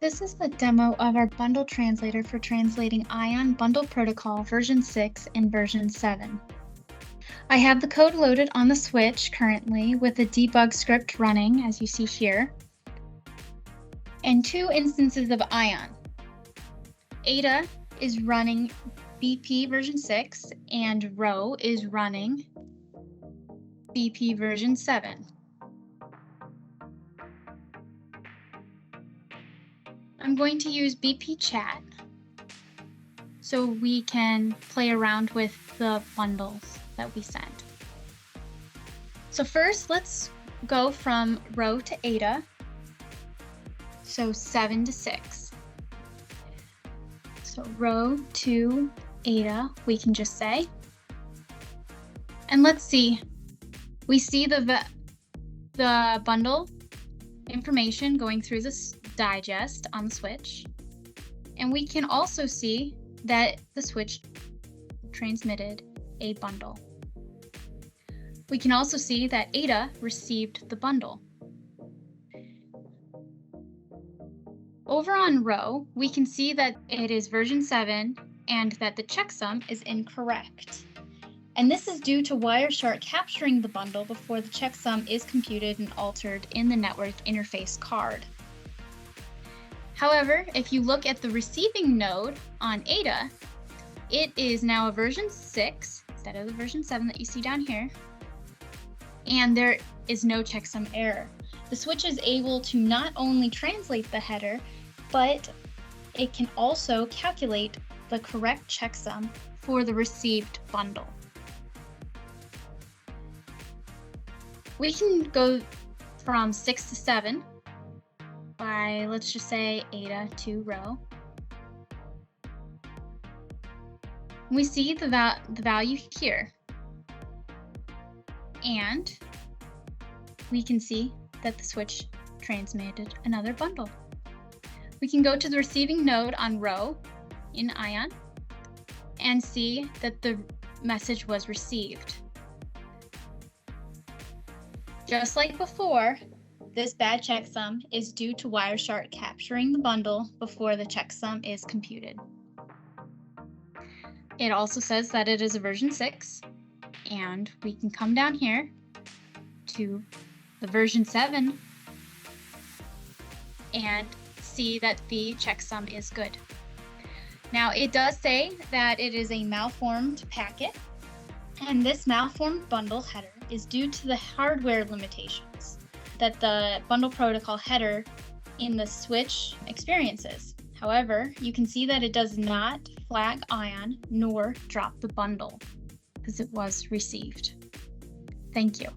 This is the demo of our bundle translator for translating ION Bundle Protocol version 6 and version 7. I have the code loaded on the switch currently with a debug script running, as you see here, and two instances of ION. Ada is running BP version 6 and Rho is running BP version 7. I'm going to use BP chat so we can play around with the bundles that we send. So first, let's go from Rho to Ada, so 7 to 6. So Rho to Ada, we can just say. And let's see, we see the bundle information going through this digest on the switch, and we can also see that the switch transmitted a bundle. We can also see that Ada received the bundle. Over on Rho, we can see that it is version 7 and that the checksum is incorrect. And this is due to Wireshark capturing the bundle before the checksum is computed and altered in the network interface card. However, if you look at the receiving node on Ada, it is now a version 6 instead of the version 7 that you see down here, and there is no checksum error. The switch is able to not only translate the header, but it can also calculate the correct checksum for the received bundle. We can go from 6 to 7 by, let's just say, Ada to Rho. We see the value here. And we can see that the switch transmitted another bundle. We can go to the receiving node on Rho in ION and see that the message was received. Just like before, this bad checksum is due to Wireshark capturing the bundle before the checksum is computed. It also says that it is a version 6, and we can come down here to the version 7 and see that the checksum is good. Now, it does say that it is a malformed packet, and this malformed bundle header is due to the hardware limitations that the bundle protocol header in the switch experiences. However, you can see that it does not flag ION nor drop the bundle because it was received. Thank you.